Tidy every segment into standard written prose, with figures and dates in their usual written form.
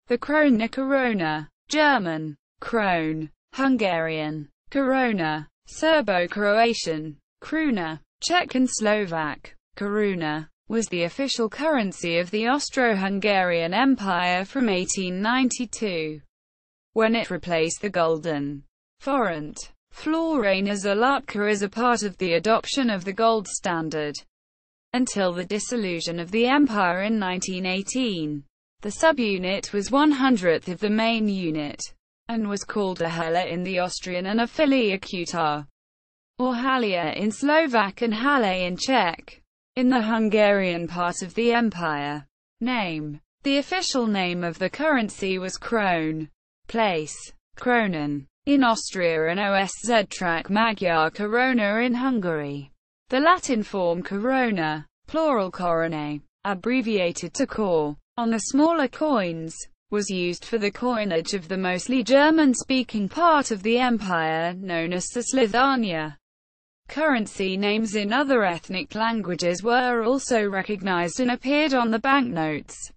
The krona, korona, German, Krone, Hungarian, korona, Serbo-Croatian, kruna, Czech and Slovak, koruna, was the official currency of the Austro-Hungarian Empire from 1892, when it replaced the gulden, forint, florén as zlatka as a part of the adoption of the gold standard. Until the dissolution of the empire in 1918, the subunit was 1/100th of the main unit, and was called a halier in the Austrian and a fillér, or halier in Slovak and haléř in Czech. In the Hungarian part of the empire, the official name of the currency was krone, place, kronen, in Austria and Osztrák Magyar korona in Hungary. The Latin form korona, plural koronae, abbreviated to kor, on the smaller coins, was used for the coinage of the mostly German-speaking part of the empire, known as Lithuania. Currency names in other ethnic languages were also recognized and appeared on the banknotes.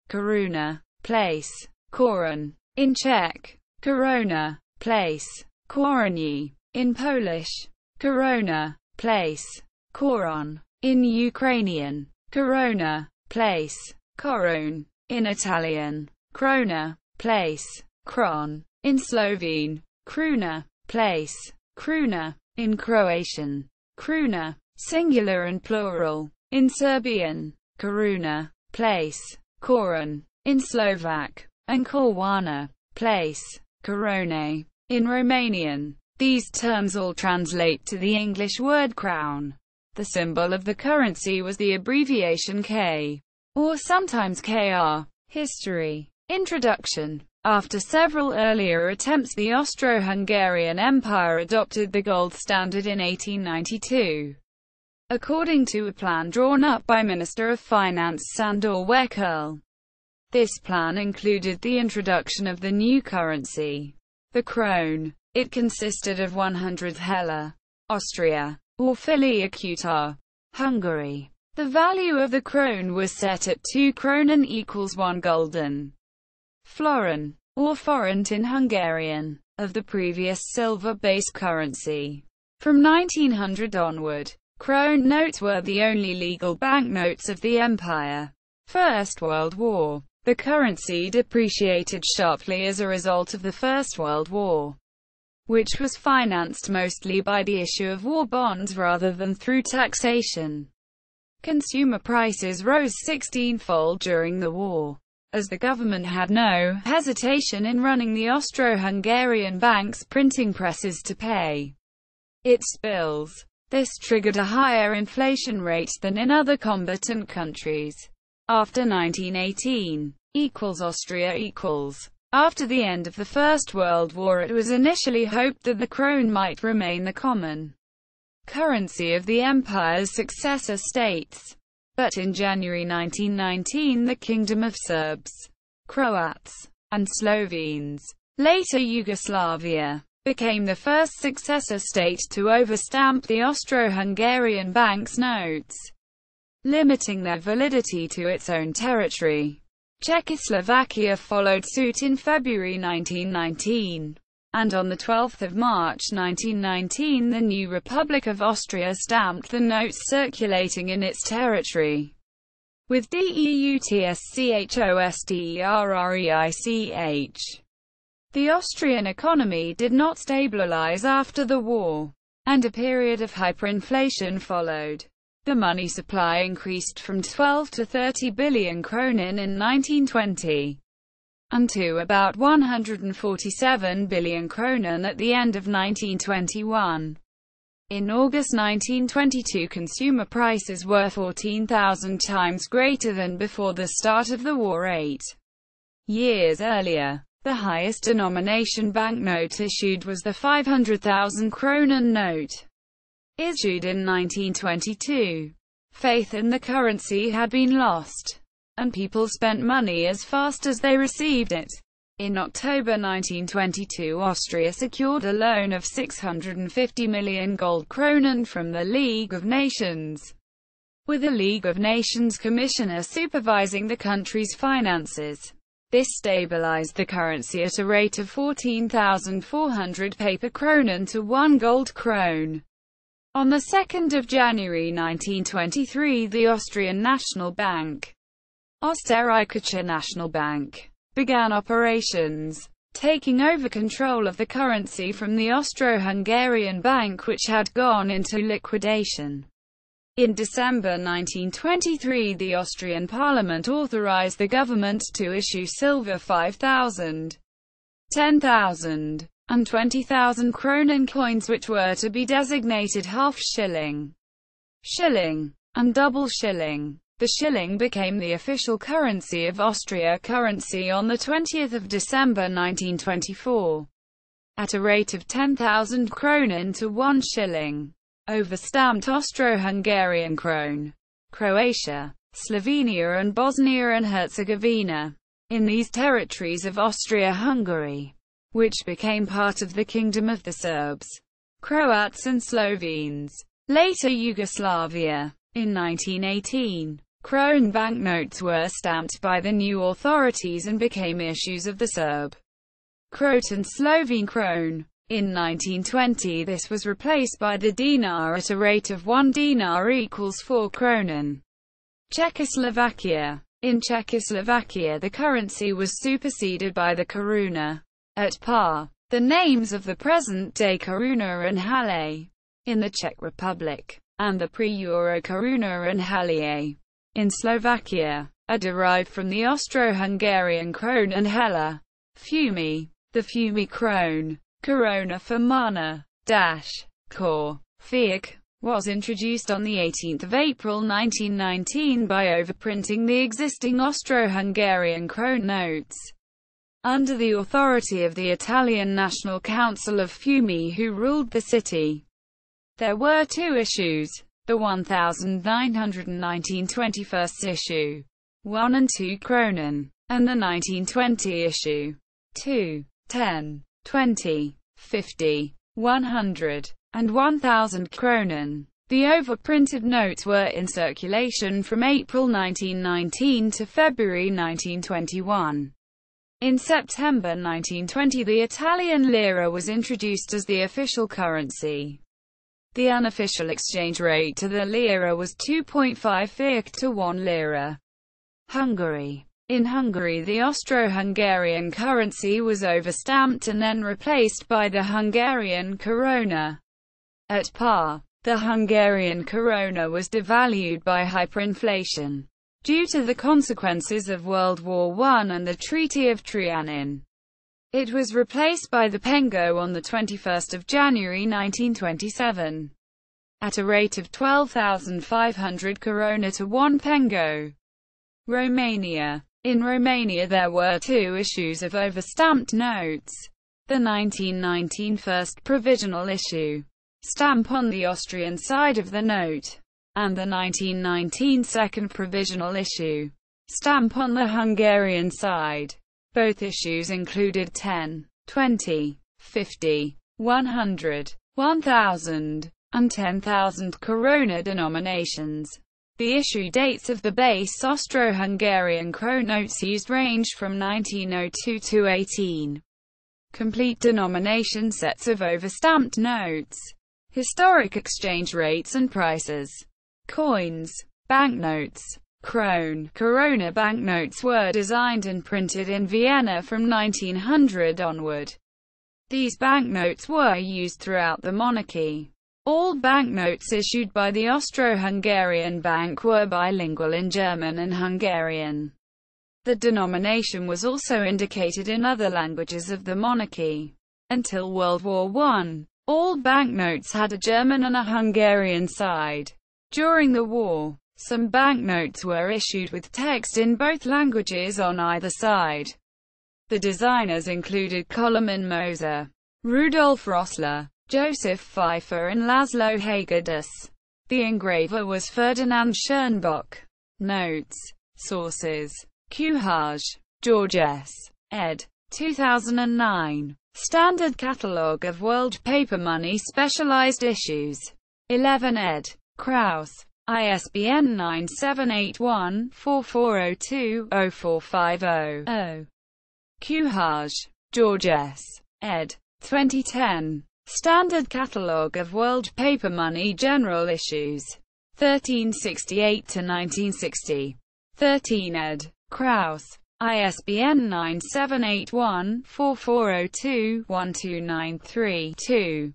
Koruna, place, korun, in Czech, korona, place, koroni, in Polish, korona, place, koron, in Ukrainian, korona, place, korun, in Italian, krona, place, kron, in Slovene, kruna, place, kruna, in Croatian, kruna, singular and plural, in Serbian, koruna, place, korun, in Slovak, and korwana, place, korone, in Romanian. These terms all translate to the English word crown. The symbol of the currency was the abbreviation K, or sometimes KR. History. Introduction. After several earlier attempts, the Austro-Hungarian Empire adopted the gold standard in 1892. According to a plan drawn up by Minister of Finance Sándor Wekerl. This plan included the introduction of the new currency, the krone. It consisted of 100th halier, Austria, or fillér, Hungary. The value of the krone was set at 2 kronen equals 1 gulden. Florén, or forint in Hungarian, of the previous silver-based currency. From 1900 onward, krone notes were the only legal banknotes of the empire. First World War. The currency depreciated sharply as a result of the First World War, which was financed mostly by the issue of war bonds rather than through taxation. Consumer prices rose 16-fold during the war, as the government had no hesitation in running the Austro-Hungarian banks' printing presses to pay its bills. This triggered a higher inflation rate than in other combatant countries. After 1918, Austria. After the end of the First World War, it was initially hoped that the krone might remain the common currency of the empire's successor states. But in January 1919, the Kingdom of Serbs, Croats, and Slovenes, later Yugoslavia, became the first successor state to overstamp the Austro-Hungarian bank's notes, limiting their validity to its own territory. Czechoslovakia followed suit in February 1919, and on 12 March 1919 the new Republic of Austria stamped the notes circulating in its territory with DEUTSCHOSTERREICH. The Austrian economy did not stabilize after the war, and a period of hyperinflation followed. The money supply increased from 12 to 30 billion kronen in 1920, and to about 147 billion kronen at the end of 1921. In August 1922, consumer prices were 14,000 times greater than before the start of the war 8 years earlier. The highest denomination banknote issued was the 500,000 kronen note, issued in 1922. Faith in the currency had been lost, and people spent money as fast as they received it. In October 1922, Austria secured a loan of 650 million gold kronen from the League of Nations, with a League of Nations commissioner supervising the country's finances. This stabilized the currency at a rate of 14,400 paper kronen to 1 gold krone. On 2 January 1923, the Austrian National Bank, Österreichische National Bank, began operations, taking over control of the currency from the Austro-Hungarian Bank, which had gone into liquidation. In December 1923, the Austrian Parliament authorized the government to issue silver 5,000, 10,000, and 20,000 kronen coins, which were to be designated half shilling, shilling, and double shilling. The shilling became the official currency of Austria currency on 20 December 1924, at a rate of 10,000 kronen to 1 shilling. Overstamped Austro-Hungarian krone, Croatia, Slovenia and Bosnia and Herzegovina. In these territories of Austria-Hungary, which became part of the Kingdom of the Serbs, Croats and Slovenes, later Yugoslavia. In 1918, krone banknotes were stamped by the new authorities and became issues of the Serb, Croat and Slovene krone. In 1920, this was replaced by the dinar at a rate of 1 dinar equals 4 kronen. Czechoslovakia. In Czechoslovakia, the currency was superseded by the koruna, at par. The names of the present-day koruna and haléř, in the Czech Republic, and the pre-euro koruna and halier, in Slovakia, are derived from the Austro-Hungarian krone and heller. Fumy. The Fumy krone, korona for mana, kor, fiak, was introduced on 18 April 1919 by overprinting the existing Austro-Hungarian krone notes, under the authority of the Italian National Council of Fiume, who ruled the city. There were 2 issues, the 1919 21st issue, 1 and 2 kronen, and the 1920 issue, 2, 10, 20, 50, 100, and 1,000 kronen. The overprinted notes were in circulation from April 1919 to February 1921. In September 1920, the Italian lira was introduced as the official currency. The unofficial exchange rate to the lira was 2.5 fiak to 1 lira. Hungary. In Hungary, the Austro-Hungarian currency was overstamped and then replaced by the Hungarian korona. At par, the Hungarian korona was devalued by hyperinflation, due to the consequences of World War I and the Treaty of Trianon. It was replaced by the pengo on 21 January 1927, at a rate of 12,500 korona to 1 pengo. Romania. In Romania, there were 2 issues of overstamped notes. The 1919 first provisional issue, stamp on the Austrian side of the note, and the 1919 second provisional issue, stamp on the Hungarian side. Both issues included 10, 20, 50, 100, 1,000, and 10,000 korona denominations. The issue dates of the base Austro-Hungarian krone notes used ranged from 1902 to 18. Complete denomination sets of overstamped notes. Historic exchange rates and prices. Coins. Banknotes. Krone, korona banknotes were designed and printed in Vienna from 1900 onward. These banknotes were used throughout the monarchy. All banknotes issued by the Austro-Hungarian Bank were bilingual in German and Hungarian. The denomination was also indicated in other languages of the monarchy. Until World War I, all banknotes had a German and a Hungarian side. During the war, some banknotes were issued with text in both languages on either side. The designers included Koloman Moser, Rudolf Rossler, Joseph Pfeiffer and Laszlo Hagedus. The engraver was Ferdinand Schönbock. Notes. Sources. Cuhage. George S. ed. 2009. Standard Catalogue of World Paper Money Specialized Issues. 11 ed. Kraus. ISBN 9781-4402-0450-0. Kuhaj, George S. ed. 2010. Standard Catalogue of World Paper Money General Issues. 1368-1960. 13 ed. Kraus. ISBN 978-1-4402-1293-2.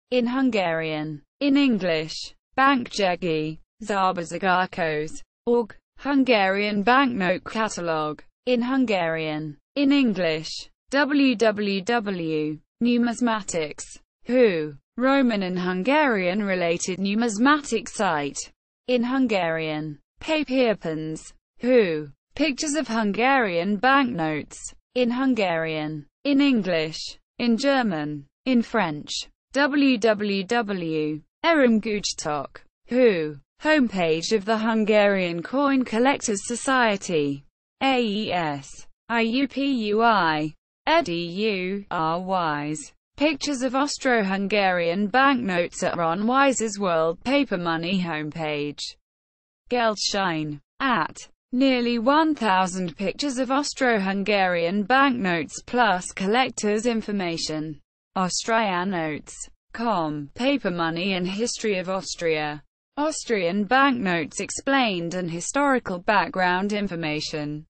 In Hungarian. In English. Bankjegi. Zábazagárkos. Org. Hungarian Banknote Catalogue. In Hungarian. In English. www. Numismatics. Who. Roman and Hungarian related numismatic site. In Hungarian. Papírpénz. Who. Pictures of Hungarian banknotes. In Hungarian. In English. In German. In French. www. Erimgujtok. Who. Homepage of the Hungarian Coin Collectors Society. AES. IUPUI. EDU. R-Wise. Pictures of Austro-Hungarian banknotes at Ron Wise's World Paper Money homepage. Geldschein. At. Nearly 1,000 pictures of Austro-Hungarian banknotes plus collectors' information. Austrianotes.com. Paper Money and History of Austria. Austrian banknotes explained and historical background information.